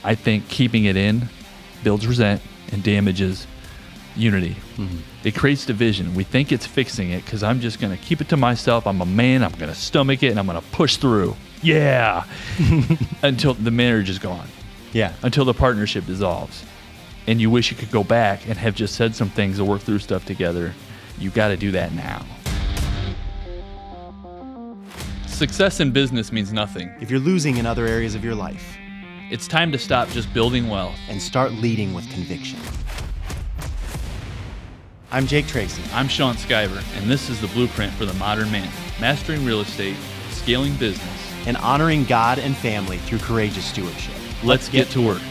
I think keeping it in builds resent and damages unity. It creates division. We think it's fixing it because I'm just going to keep it to myself. I'm a man. I'm going to stomach it and I'm going to push through. Yeah. Until the marriage is gone. Yeah. Until the partnership dissolves. And you wish you could go back and have just said some things to work through stuff together. You got to do that now. Success in business means nothing. If you're losing in other areas of your life. It's time to stop just building wealth. And start leading with conviction. I'm Jake Tracy. I'm Sean Skyver, and this is the blueprint for the modern man. Mastering real estate, scaling business, and honoring God and family through courageous stewardship. Let's get to work.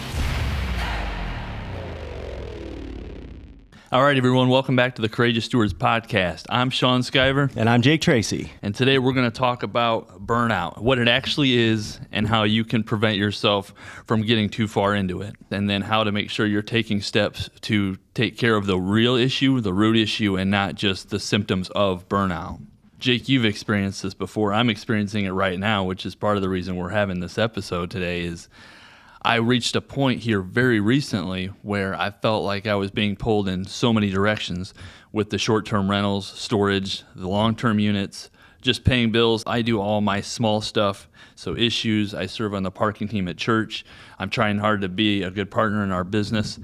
All right, everyone, welcome back to the Courageous Stewards podcast. I'm Sean Skyver. And I'm Jake Tracy. And today we're going to talk about burnout, what it actually is, and how you can prevent yourself from getting too far into it. And then how to make sure you're taking steps to take care of the real issue, the root issue, and not just the symptoms of burnout. Jake, you've experienced this before. I'm experiencing it right now, which is part of the reason we're having this episode today is I reached a point here very recently where I felt like I was being pulled in so many directions with the short-term rentals, storage, the long-term units, just paying bills. I do all my small stuff, so issues. I serve on the parking team at church. I'm trying hard to be a good partner in our business.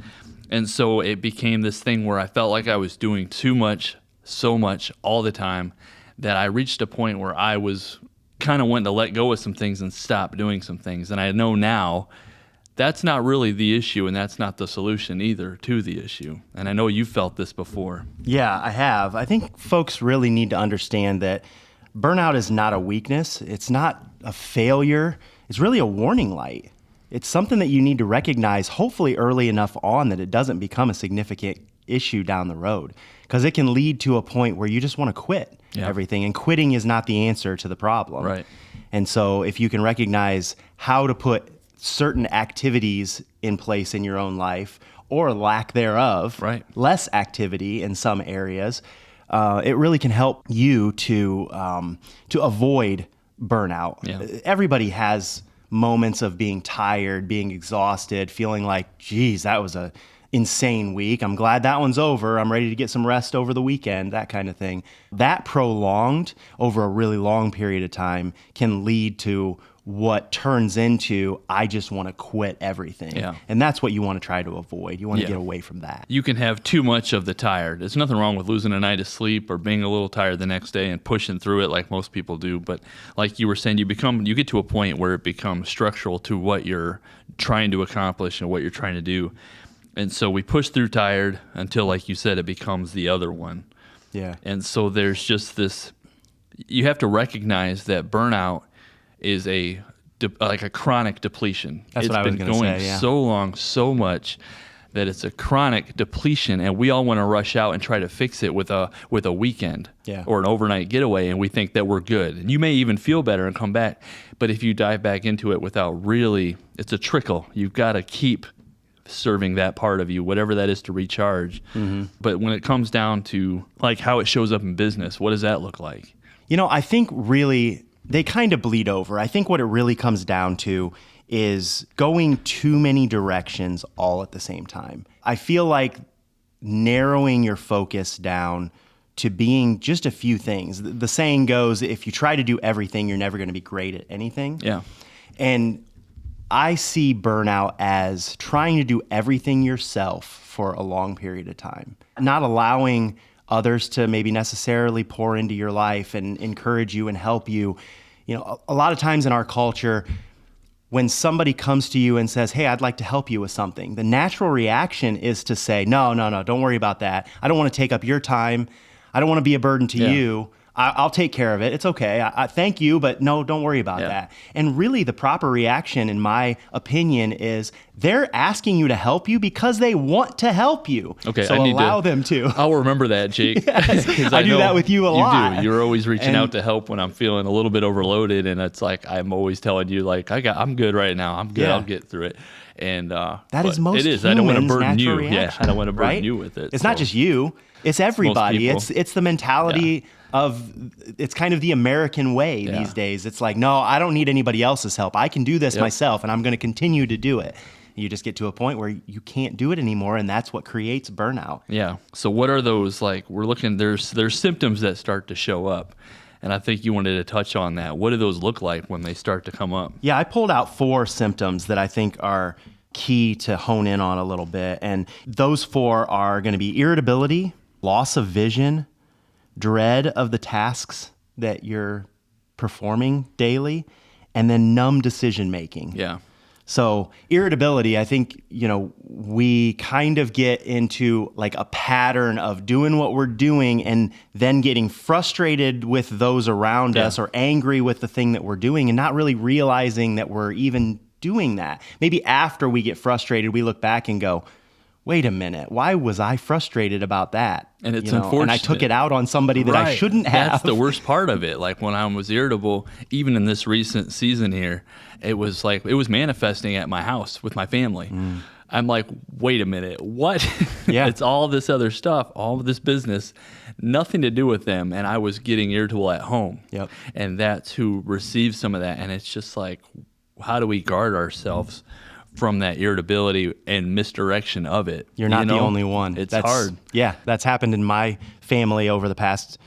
And so it became this thing where I felt like I was doing too much, so much, all the time, that I reached a point where I was kind of wanting to let go of some things and stop doing some things. And I know now that's not really the issue, and that's not the solution either to the issue. And I know you felt this before. Yeah, I have. I think folks really need to understand that burnout is not a weakness. It's not a failure. It's really a warning light. It's something that you need to recognize, hopefully early enough on, that it doesn't become a significant issue down the road. Because it can lead to a point where you just want to quit everything. And quitting is not the answer to the problem. Right. And so if you can recognize how to put certain activities in place in your own life or lack thereof, less activity in some areas, it really can help you to avoid burnout. Yeah. Everybody has moments of being tired, being exhausted, feeling like, geez, that was a insane week. I'm glad that one's over. I'm ready to get some rest over the weekend, that kind of thing. That prolonged over a really long period of time can lead to what turns into, I just want to quit everything. Yeah. And that's what you want to try to avoid. You want to get away from that. You can have too much of the tired. There's nothing wrong with losing a night of sleep or being a little tired the next day and pushing through it like most people do. But like you were saying, you get to a point where it becomes structural to what you're trying to accomplish and what you're trying to do. And so we push through tired until, like you said, it becomes the other one. Yeah. And so there's just this, you have to recognize that burnout is like a chronic depletion. That's what I was going to say. It's been going so long, so much that it's a chronic depletion, and we all want to rush out and try to fix it with a weekend or an overnight getaway, and we think that we're good. And you may even feel better and come back, but if you dive back into it without really, it's a trickle. You've got to keep serving that part of you, whatever that is, to recharge. Mm-hmm. But when it comes down to like how it shows up in business, what does that look like? You know, I think really they kind of bleed over. I think what it really comes down to is going too many directions all at the same time. I feel like narrowing your focus down to being just a few things. The saying goes, if you try to do everything, you're never going to be great at anything. Yeah. And I see burnout as trying to do everything yourself for a long period of time, not allowing others to maybe necessarily pour into your life and encourage you and help you. You know, a lot of times in our culture, when somebody comes to you and says, hey, I'd like to help you with something, the natural reaction is to say, no, don't worry about that. I don't want to take up your time. I don't want to be a burden to you. I'll take care of it. It's okay. I thank you, but no, don't worry about that. And really the proper reaction, in my opinion, is they're asking you to help you because they want to help you. Okay, so allow them to. I'll remember that, Jake. Yes, I do that with you a lot. You do. You're always reaching out to help when I'm feeling a little bit overloaded, and it's like I'm always telling you, like, I'm good right now. I'm good. I'll get through it. And that is most. It is. I don't want to burden you. Reaction, yeah, I don't want to burden you with it. It's not just you. It's everybody. It's the mentality of, it's kind of the American way these days. It's like, no, I don't need anybody else's help. I can do this myself, and I'm going to continue to do it. You just get to a point where you can't do it anymore, and that's what creates burnout. Yeah. So what are those, like, we're looking, there's symptoms that start to show up. And I think you wanted to touch on that. What do those look like when they start to come up? Yeah, I pulled out 4 symptoms that I think are key to hone in on a little bit. And those 4 are going to be irritability, loss of vision, dread of the tasks that you're performing daily, and then numb decision making. Yeah. So irritability, I think, we kind of get into like a pattern of doing what we're doing and then getting frustrated with those around us or angry with the thing that we're doing and not really realizing that we're even doing that. Maybe after we get frustrated, we look back and go, wait a minute, why was I frustrated about that? And it's unfortunate. And I took it out on somebody that I shouldn't have. That's the worst part of it. Like when I was irritable, even in this recent season here, it was manifesting at my house with my family. I'm like, wait a minute, what? Yeah. It's all this other stuff, all of this business, nothing to do with them. And I was getting irritable at home. Yep. And that's who receives some of that. And it's just like, how do we guard ourselves from that irritability and misdirection of it? You're not the only one. That's hard. Yeah, that's happened in my family over the past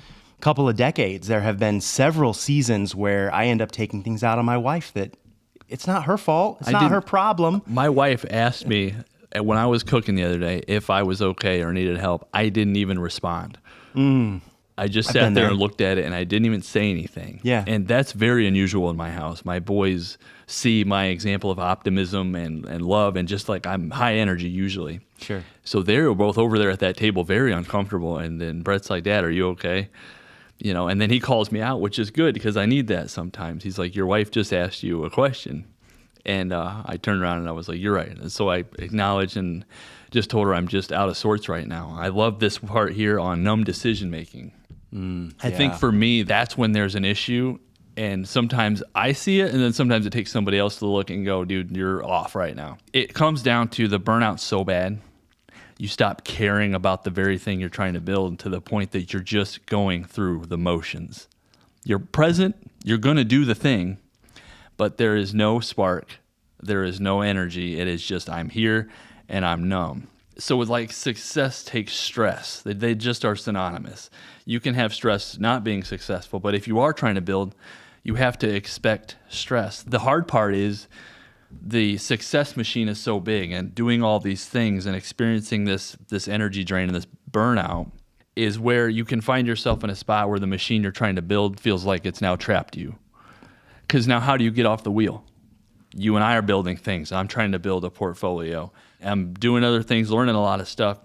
couple of decades. There have been several seasons where I end up taking things out on my wife that it's not her fault. It's not her problem. My wife asked me when I was cooking the other day if I was okay or needed help. I didn't even respond. I just sat there and looked at it, and I didn't even say anything. Yeah. And that's very unusual in my house. My boys see my example of optimism and love, and just like I'm high energy usually. Sure. So they were both over there at that table very uncomfortable, and then Brett's like, Dad, are you okay? And then he calls me out, which is good because I need that sometimes. He's like, your wife just asked you a question. And I turned around and I was like, you're right. And so I acknowledged and just told her I'm just out of sorts right now. I love this part here on numb decision making. I think for me, that's when there's an issue. And sometimes I see it, and then sometimes it takes somebody else to look and go, dude, you're off right now. It comes down to the burnout so bad, you stop caring about the very thing you're trying to build to the point that you're just going through the motions. You're present, you're going to do the thing, but there is no spark, there is no energy. It is just I'm here and I'm numb. So with like success takes stress. They just are synonymous. You can have stress not being successful, but if you are trying to build, you have to expect stress. The hard part is the success machine is so big, and doing all these things and experiencing this energy drain and this burnout is where you can find yourself in a spot where the machine you're trying to build feels like it's now trapped you. Because now how do you get off the wheel? You and I are building things. I'm trying to build a portfolio. I'm doing other things, learning a lot of stuff,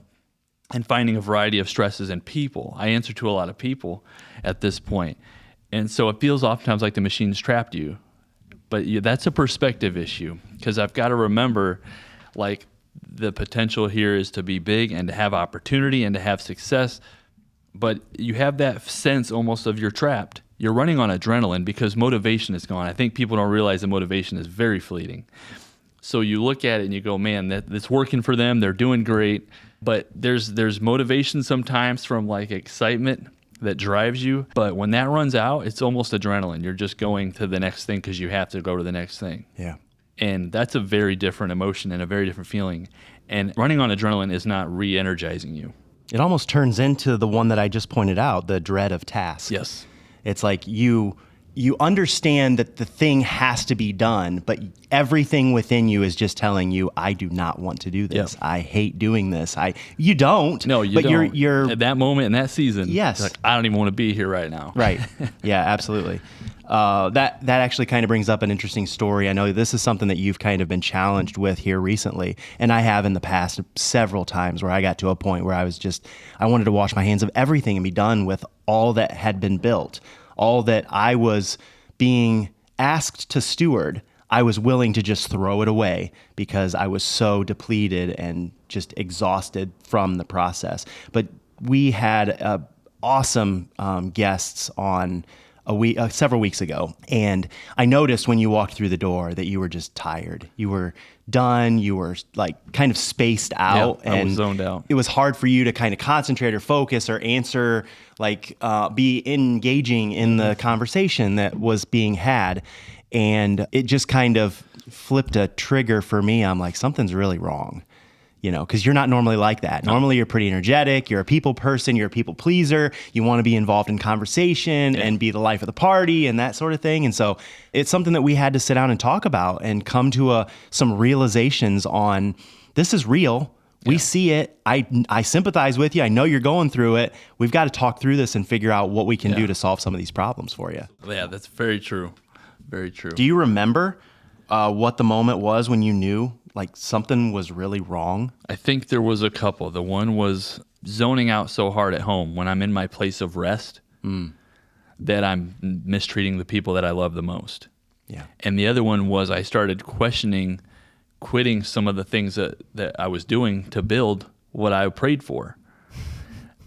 and finding a variety of stresses and people. I answer to a lot of people at this point. And so it feels oftentimes like the machine's trapped you. But that's a perspective issue, because I've got to remember, like, the potential here is to be big and to have opportunity and to have success. But you have that sense almost of you're trapped. You're running on adrenaline because motivation is gone. I think people don't realize that motivation is very fleeting. So you look at it and you go, man, that's working for them. They're doing great. But there's motivation sometimes from like excitement that drives you. But when that runs out, it's almost adrenaline. You're just going to the next thing because you have to go to the next thing. Yeah. And that's a very different emotion and a very different feeling. And running on adrenaline is not re-energizing you. It almost turns into the one that I just pointed out, the dread of task. Yes. It's like you understand that the thing has to be done, but everything within you is just telling you, I do not want to do this. Yep. I hate doing this. You don't. No, you but don't. You're at that moment in that season. Yes. It's like, I don't even want to be here right now. Right. Yeah, absolutely. That actually kind of brings up an interesting story. I know this is something that you've kind of been challenged with here recently, and I have in the past several times where I got to a point where I wanted to wash my hands of everything and be done with all that had been built, all that I was being asked to steward. I was willing to just throw it away because I was so depleted and just exhausted from the process. But we had awesome guests on several weeks ago, and I noticed when you walked through the door that you were just tired. You were done. You were like kind of spaced out, and I was zoned out. It was hard for you to kind of concentrate or focus or answer, like be engaging in the conversation that was being had. And it just kind of flipped a trigger for me. I'm like, something's really wrong, because you're not normally like that. Normally you're pretty energetic. You're a people person. You're a people pleaser. You want to be involved in conversation and be the life of the party and that sort of thing. And so it's something that we had to sit down and talk about and come to some realizations on. This is real. We see it. I sympathize with you. I know you're going through it. We've got to talk through this and figure out what we can do to solve some of these problems for you. Yeah, that's very true. Very true. Do you remember what the moment was when you knew like something was really wrong? I think there was a couple. The one was zoning out so hard at home when I'm in my place of rest that I'm mistreating the people that I love the most. Yeah. And the other one was I started quitting some of the things that I was doing to build what I prayed for.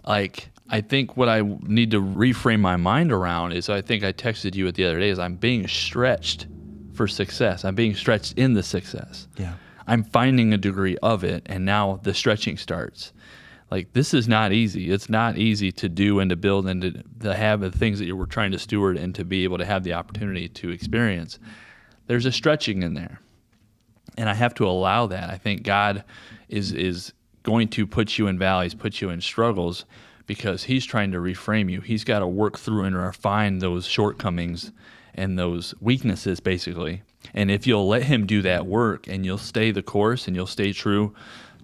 Like, I think what I need to reframe my mind around is, I think I texted you the other day, is I'm being stretched for success. I'm being stretched in the success. Yeah. I'm finding a degree of it, and now the stretching starts. Like, this is not easy. It's not easy to do and to build and to have the things that you were trying to steward and to be able to have the opportunity to experience. There's a stretching in there. And I have to allow that. I think God is going to put you in valleys, put you in struggles, because he's trying to reframe you. He's got to work through and refine those shortcomings and those weaknesses, basically. And if you'll let him do that work and you'll stay the course and you'll stay true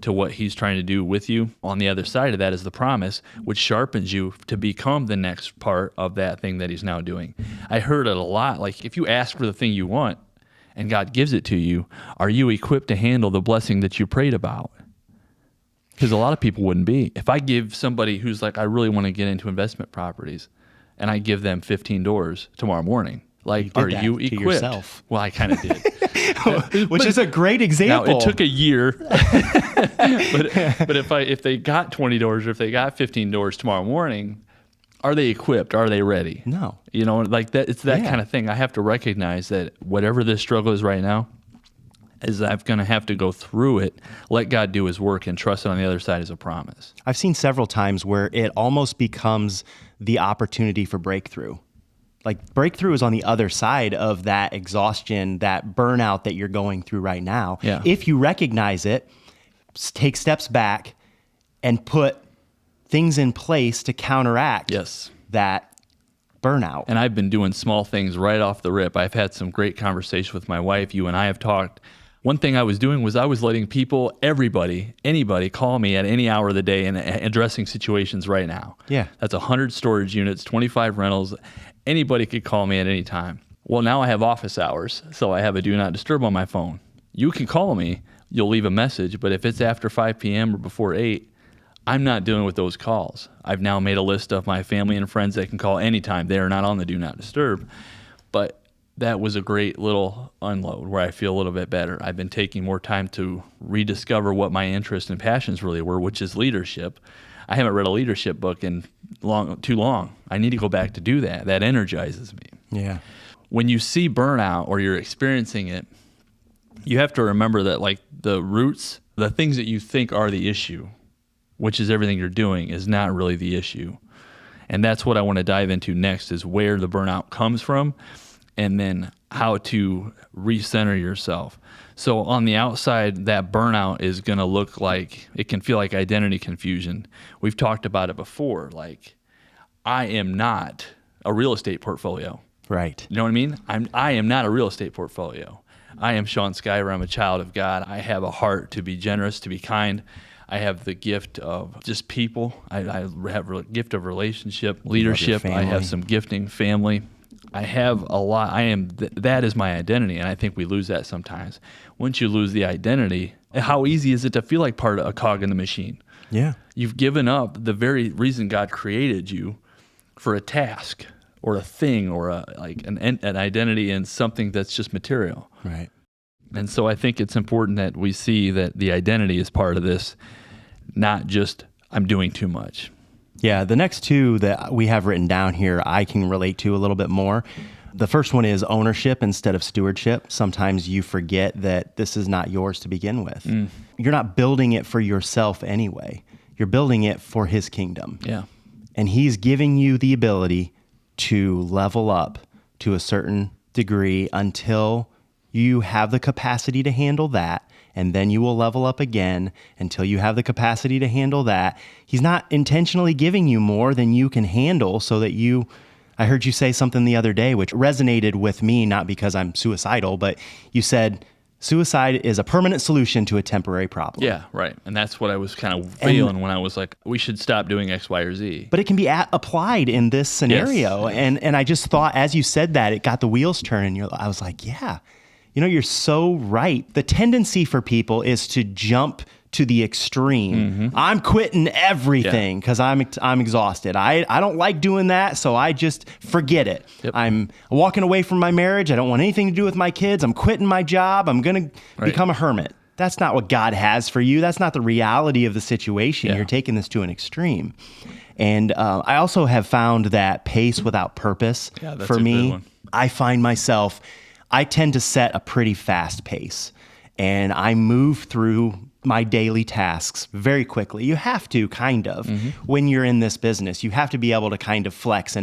to what he's trying to do with you, on the other side of that is the promise, which sharpens you to become the next part of that thing that he's now doing. I heard it a lot. Like, if you ask for the thing you want and God gives it to you, are you equipped to handle the blessing that you prayed about? Because a lot of people wouldn't be. If I give somebody who's like, I really want to get into investment properties, and I give them 15 doors tomorrow morning, like, are you equipped? To yourself. Well, I kind of did. Which is a great example. Now, it took a year. but if they got 20 doors or if they got 15 doors tomorrow morning, are they equipped? Are they ready? No. Like that. It's that kind of thing. I have to recognize that whatever this struggle is right now, is I'm going to have to go through it, let God do his work, and trust it on the other side as a promise. I've seen several times where it almost becomes the opportunity for breakthrough. Like, breakthrough is on the other side of that exhaustion, that burnout that you're going through right now. Yeah. If you recognize it, take steps back and put things in place to counteract that burnout. And I've been doing small things right off the rip. I've had some great conversations with my wife. You and I have talked. One thing I was doing was I was letting people, anybody call me at any hour of the day and addressing situations right now. Yeah. That's 100 storage units, 25 rentals. Anybody could call me at any time. Well, now I have office hours, so I have a do not disturb on my phone. You can call me, you'll leave a message, but if it's after 5 p.m. or before 8, I'm not dealing with those calls. I've now made a list of my family and friends that can call anytime. They are not on the do not disturb. But that was a great little unload where I feel a little bit better. I've been taking more time to rediscover what my interests and passions really were, which is leadership. I haven't read a leadership book in too long. I need to go back to do that. That energizes me. Yeah. When you see burnout or you're experiencing it, you have to remember that, like, the roots, the things that you think are the issue, which is everything you're doing, is not really the issue. And that's what I want to dive into next, is where the burnout comes from and then how to recenter yourself. So on the outside, that burnout is going to look like, it can feel like identity confusion. We've talked about it before. Like, I am not a real estate portfolio. Right. You know what I mean? I am not a real estate portfolio. I am Sean Skyver. I'm a child of God. I have a heart to be generous, to be kind. I have the gift of just people. I have a gift of relationship, leadership. I have some gifting, family. I have a lot. That is my identity, and I think we lose that sometimes. Once you lose the identity, how easy is it to feel like part of a cog in the machine? Yeah. You've given up the very reason God created you for a task or a thing or an identity in something that's just material. Right. And so I think it's important that we see that the identity is part of this, not just I'm doing too much. Yeah, the next two that we have written down here, I can relate to a little bit more. The first one is ownership instead of stewardship. Sometimes you forget that this is not yours to begin with. You're not building it for yourself anyway. You're building it for his kingdom. Yeah. And he's giving you the ability to level up to a certain degree until you have the capacity to handle that, and then you will level up again until you have the capacity to handle that. He's not intentionally giving you more than you can handle so that I heard you say something the other day which resonated with me, not because I'm suicidal, but you said suicide is a permanent solution to a temporary problem. Yeah, right. And that's what I was kind of feeling when I was like, we should stop doing X, Y, or Z. But it can be applied in this scenario. Yes. And I just thought, as you said that, it got the wheels turning. I was like, yeah, you're so right. The tendency for people is to jump to the extreme. Mm-hmm. I'm quitting everything because I'm exhausted. I don't like doing that, so I just forget it. Yep. I'm walking away from my marriage. I don't want anything to do with my kids. I'm quitting my job. I'm going to become a hermit. That's not what God has for you. That's not the reality of the situation. Yeah. You're taking this to an extreme. And I also have found that pace without purpose for me, I find myself, I tend to set a pretty fast pace, and I move through my daily tasks very quickly. You have to kind of, when you're in this business, you have to be able to kind of flex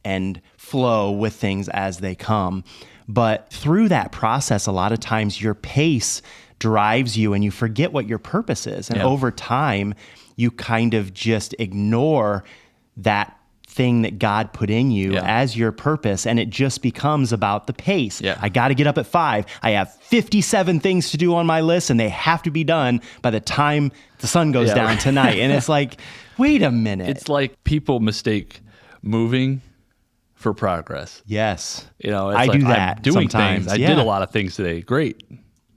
and flow with things as they come. But through that process, a lot of times your pace drives you and you forget what your purpose is. And over time, you kind of just ignore that thing that God put in you as your purpose, and it just becomes about the pace. I got to get up at 5. I have 57 things to do on my list, and they have to be done by the time the sun goes down tonight. And it's like, wait a minute. It's like people mistake moving for progress. Yes. It's I like do that I'm doing sometimes. things. I did a lot of things today. Great.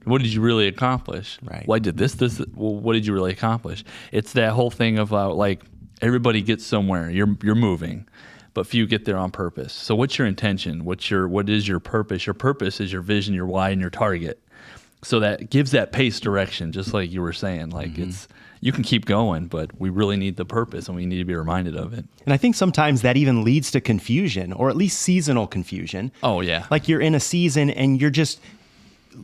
What did you really accomplish? Right. Well, I did this. Well, what did you really accomplish? It's that whole thing of like, everybody gets somewhere. You're moving, but few get there on purpose. So what's your intention? What is your purpose? Your purpose is your vision, your why, and your target. So that gives that pace direction, just like you were saying. Like you can keep going, but we really need the purpose, and we need to be reminded of it. And I think sometimes that even leads to confusion, or at least seasonal confusion. Oh yeah. Like you're in a season and you're just,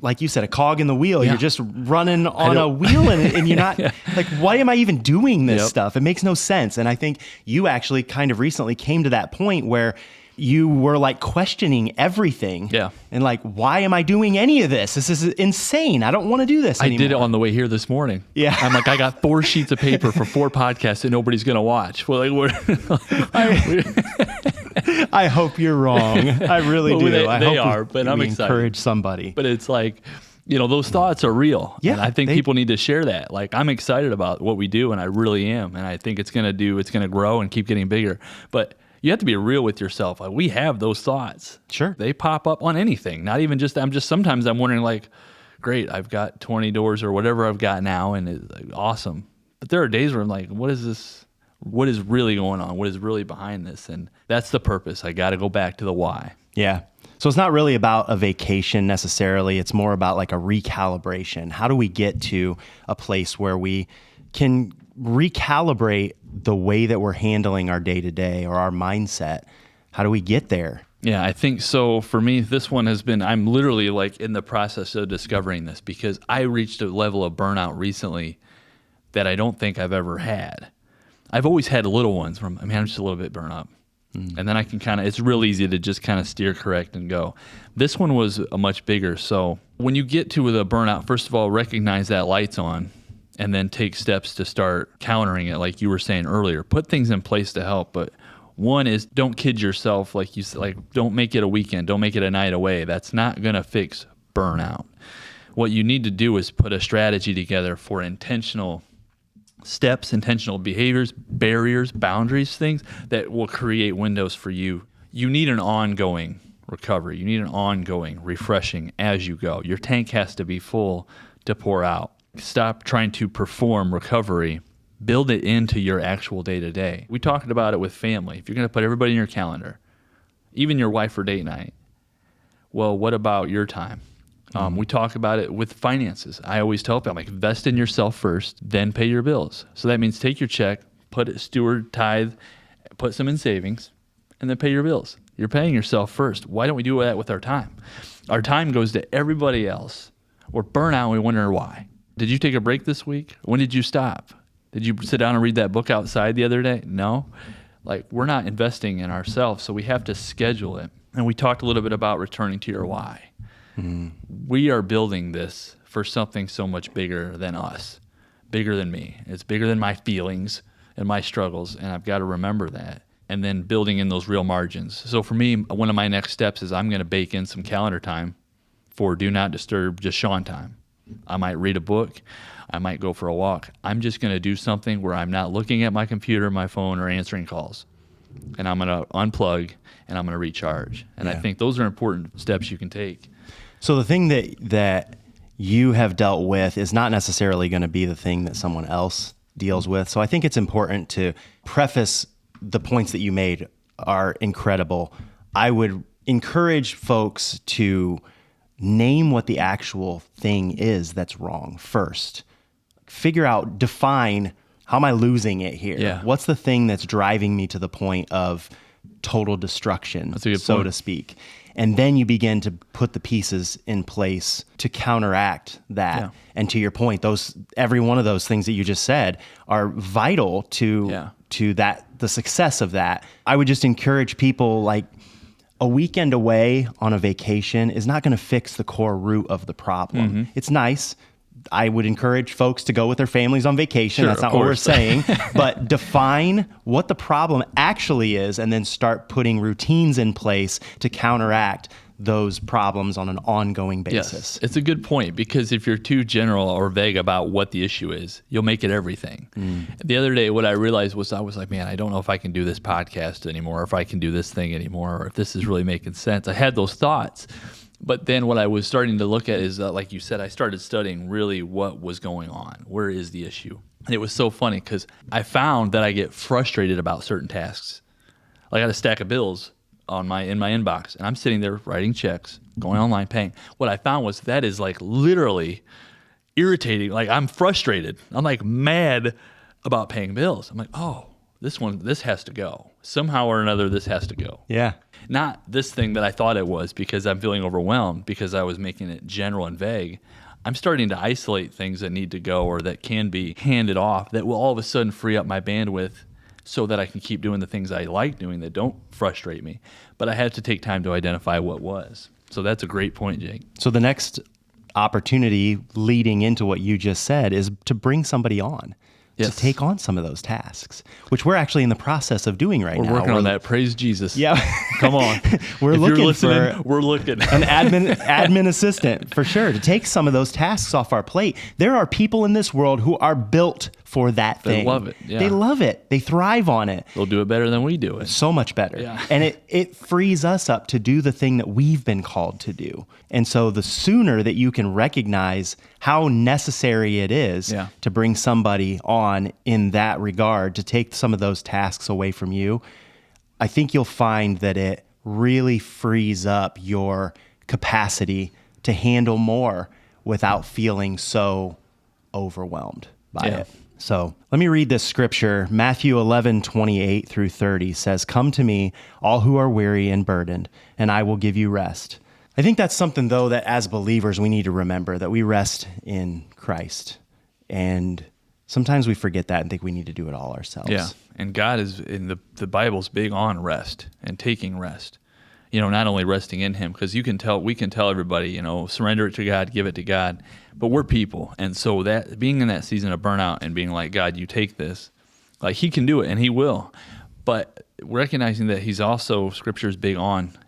like you said, a cog in the wheel. You're just running on a wheel and you're not like, why am I even doing this stuff? It makes no sense. And I think you actually kind of recently came to that point where you were like questioning everything. Yeah. And like, why am I doing any of this? This is insane. I don't want to do this anymore. I did it on the way here this morning. Yeah. I'm like, I got 4 sheets of paper for 4 podcasts that nobody's going to watch. Well, like, I hope you're wrong. I really do. They hope are, but I'm excited. Encourage somebody. But it's like, those thoughts are real. Yeah. And I think people need to share that. Like, I'm excited about what we do, and I really am. And I think it's going to grow and keep getting bigger. But you have to be real with yourself. Like, we have those thoughts. Sure. They pop up on anything. Not even sometimes I'm wondering like, great, I've got 20 doors or whatever I've got now, and it's like, awesome. But there are days where I'm like, what is this? What is really going on? What is really behind this? And that's the purpose. I got to go back to the why. Yeah. So it's not really about a vacation necessarily. It's more about like a recalibration. How do we get to a place where we can recalibrate the way that we're handling our day-to-day or our mindset? How do we get there? Yeah, I think so. For me, this one has been, I'm literally like in the process of discovering this because I reached a level of burnout recently that I don't think I've ever had. I've always had little ones where I'm just a little bit burnt up. And then I can it's real easy to just kind of steer correct and go. This one was a much bigger. So when you get to the burnout, first of all, recognize that light's on and then take steps to start countering it. Like you were saying earlier, put things in place to help. But one is don't kid yourself. Like you said, like don't make it a weekend. Don't make it a night away. That's not going to fix burnout. What you need to do is put a strategy together for intentional steps, intentional behaviors, barriers, boundaries, things that will create windows for you. You need an ongoing recovery. You need an ongoing refreshing as you go. Your tank has to be full to pour out. Stop trying to perform recovery. Build it into your actual day-to-day. We talked about it with family. If you're going to put everybody in your calendar, even your wife for date night, well, what about your time? We talk about it with finances. I always tell people, I'm like, invest in yourself first, then pay your bills. So that means take your check, put it steward, tithe, put some in savings, and then pay your bills. You're paying yourself first. Why don't we do that with our time? Our time goes to everybody else. We're burnt out and we wonder why. Did you take a break this week? When did you stop? Did you sit down and read that book outside the other day? No. Like, we're not investing in ourselves, so we have to schedule it. And we talked a little bit about returning to your why. We are building this for something so much bigger than us, bigger than me. It's bigger than my feelings and my struggles, and I've got to remember that. And then building in those real margins. So for me, one of my next steps is I'm going to bake in some calendar time for do not disturb, just Sean time. I might read a book. I might go for a walk. I'm just going to do something where I'm not looking at my computer, my phone, or answering calls. And I'm going to unplug and I'm going to recharge. And I think those are important steps you can take. So the thing that you have dealt with is not necessarily going to be the thing that someone else deals with. So I think it's important to preface the points that you made are incredible. I would encourage folks to name what the actual thing is that's wrong first. Figure out, define, how am I losing it here? Yeah. What's the thing that's driving me to the point of total destruction, so to speak? And then you begin to put the pieces in place to counteract that. Yeah. And to your point, every one of those things that you just said are vital to the success of that. I would just encourage people, like, a weekend away on a vacation is not going to fix the core root of the problem. It's nice. I would encourage folks to go with their families on vacation. That's not what we're saying. But define what the problem actually is and then start putting routines in place to counteract those problems on an ongoing basis. Yes, it's a good point, because if you're too general or vague about what the issue is, you'll make it everything. The other day, what I realized was I was like, man, I don't know if I can do this podcast anymore, or if I can do this thing anymore, or if this is really making sense. I had those thoughts. But then what I was starting to look at is, like you said, I started studying really what was going on. Where is the issue? And it was so funny because I found that I get frustrated about certain tasks. Like I got a stack of bills in my inbox, and I'm sitting there writing checks, going online, paying. What I found was that is like literally irritating. Like I'm frustrated. I'm like mad about paying bills. I'm like, oh, this has to go. Somehow or another, this has to go. Yeah. Not this thing that I thought it was, because I'm feeling overwhelmed because I was making it general and vague. I'm starting to isolate things that need to go or that can be handed off that will all of a sudden free up my bandwidth so that I can keep doing the things I like doing that don't frustrate me. But I had to take time to identify what was. So that's a great point, Jake. So the next opportunity leading into what you just said is to bring somebody on. To take on some of those tasks, which we're actually in the process of doing right now. We're working on that. Praise Jesus. Yeah. Come on. We're looking for an admin assistant for sure to take some of those tasks off our plate. There are people in this world who are built for that thing. They love it. Yeah. They love it. They thrive on it. They'll do it better than we do it. So much better. Yeah. And it frees us up to do the thing that we've been called to do. And so the sooner that you can recognize how necessary it is to bring somebody on in that regard, to take some of those tasks away from you, I think you'll find that it really frees up your capacity to handle more without feeling so overwhelmed by it. So let me read this scripture. Matthew 11:28 through 30 says, "Come to me, all who are weary and burdened, and I will give you rest." I think that's something, though, that as believers we need to remember, that we rest in Christ. And sometimes we forget that and think we need to do it all ourselves. Yeah, and God is, in the Bible's big on rest and taking rest. Not only resting in Him, because we can tell everybody, surrender it to God, give it to God, but we're people. And so that being in that season of burnout and being like, God, you take this, like He can do it and He will. But recognizing that He's also, Scripture is big on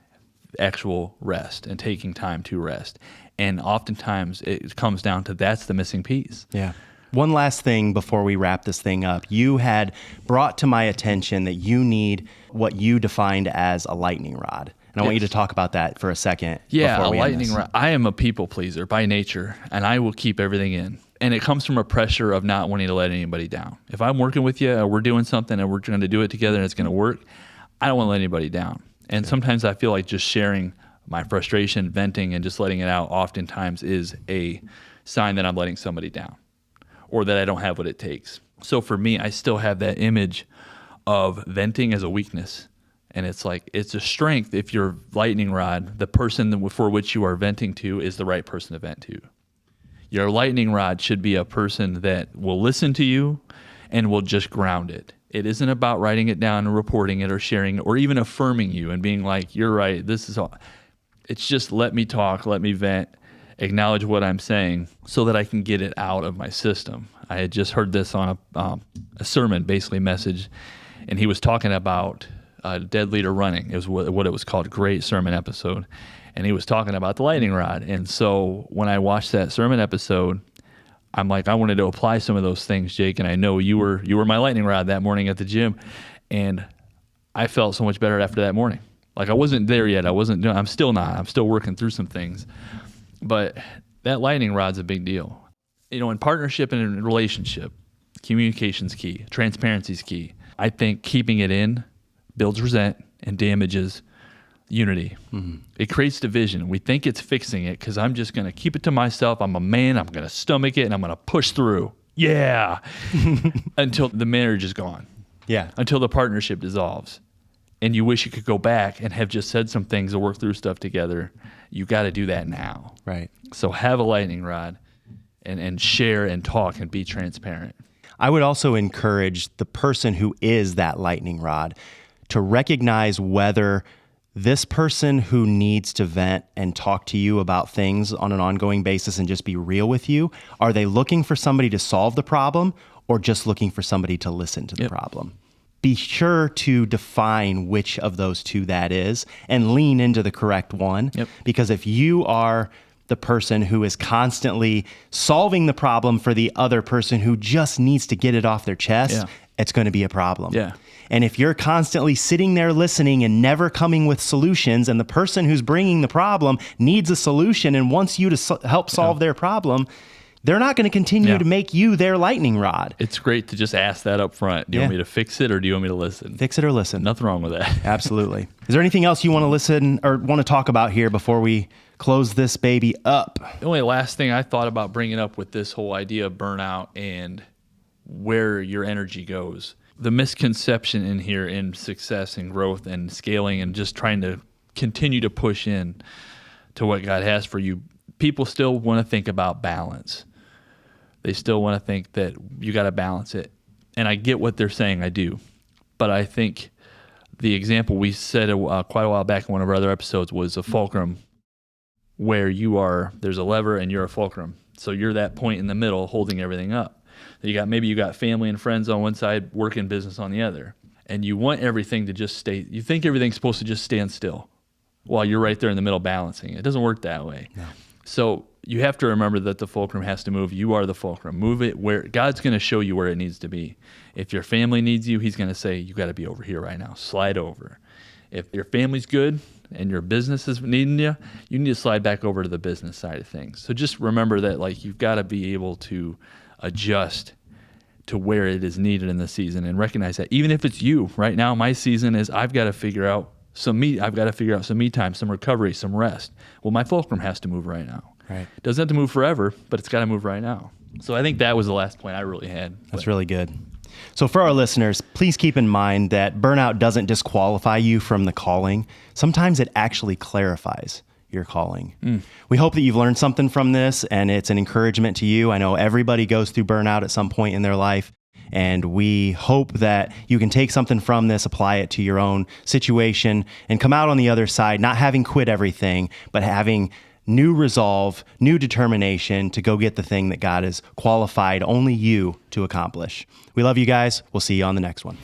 actual rest and taking time to rest. And oftentimes it comes down to that's the missing piece. Yeah. One last thing before we wrap this thing up. You had brought to my attention that you need what you defined as a lightning rod. And I want you to talk about that for a second. Yeah, a lightning rod. I am a people pleaser by nature, and I will keep everything in. And it comes from a pressure of not wanting to let anybody down. If I'm working with you, or we're doing something, and we're going to do it together, and it's going to work, I don't want to let anybody down. And sometimes I feel like just sharing my frustration, venting, and just letting it out oftentimes is a sign that I'm letting somebody down or that I don't have what it takes. So for me, I still have that image of venting as a weakness. And it's like, it's a strength if your lightning rod, the person for which you are venting to, is the right person to vent to. Your lightning rod should be a person that will listen to you and will just ground it. It isn't about writing it down and reporting it or sharing it or even affirming you and being like, you're right, this is all. It's just let me talk, let me vent, acknowledge what I'm saying so that I can get it out of my system. I had just heard this on a sermon, basically message, and he was talking about dead leader running. It was what it was called, great sermon episode. And he was talking about the lightning rod. And so when I watched that sermon episode, I'm like, I wanted to apply some of those things, Jake, and I know you were my lightning rod that morning at the gym, and I felt so much better after that morning. Like I wasn't there yet. I'm still not. I'm still working through some things. But that lightning rod's a big deal. In partnership and in relationship, communication's key. Transparency's key. I think keeping it in builds resent and damages unity. Mm-hmm. It creates division. We think it's fixing it because I'm just going to keep it to myself. I'm a man. I'm going to stomach it and I'm going to push through. Yeah. Until the marriage is gone. Yeah. Until the partnership dissolves. And you wish you could go back and have just said some things to work through stuff together. You got to do that now. Right. So have a lightning rod and share and talk and be transparent. I would also encourage the person who is that lightning rod to recognize whether this person who needs to vent and talk to you about things on an ongoing basis and just be real with you, are they looking for somebody to solve the problem or just looking for somebody to listen to the problem? Be sure to define which of those two that is and lean into the correct one. Because if you are the person who is constantly solving the problem for the other person who just needs to get it off their chest, it's going to be a problem. And if you're constantly sitting there listening and never coming with solutions, and the person who's bringing the problem needs a solution and wants you to help solve their problem, they're not going to continue to make you their lightning rod. It's great to just ask that up front. Do you want me to fix it or do you want me to listen? Fix it or listen. Nothing wrong with that. Absolutely. Is there anything else you want to listen or want to talk about here before we close this baby up? The only last thing I thought about bringing up with this whole idea of burnout and where your energy goes. The misconception in here in success and growth and scaling and just trying to continue to push in to what God has for you, people still want to think about balance. They still want to think that you got to balance it. And I get what they're saying, I do. But I think the example we said quite a while back in one of our other episodes was a fulcrum, where there's a lever and you're a fulcrum. So you're that point in the middle holding everything up. Maybe you got family and friends on one side, work and business on the other. And you want everything to just stay, you think everything's supposed to just stand still while you're right there in the middle balancing. It doesn't work that way. No. So you have to remember that the fulcrum has to move. You are the fulcrum. Move it where God's going to show you where it needs to be. If your family needs you, he's going to say, you got to be over here right now. Slide over. If your family's good and your business is needing you, you need to slide back over to the business side of things. So just remember that you've got to be able to adjust to where it is needed in the season and recognize that even if it's you right now, my season is I've got to figure out some me time, some recovery, some rest. Well, my fulcrum has to move right now. Right. It doesn't have to move forever, but it's got to move right now. So I think that was the last point I really had. That's really good. So for our listeners, please keep in mind that burnout doesn't disqualify you from the calling. Sometimes it actually clarifies your calling. We hope that you've learned something from this and it's an encouragement to you. I know everybody goes through burnout at some point in their life, and we hope that you can take something from this, apply it to your own situation, and come out on the other side, not having quit everything, but having new resolve, new determination to go get the thing that God has qualified only you to accomplish. We love you guys. We'll see you on the next one.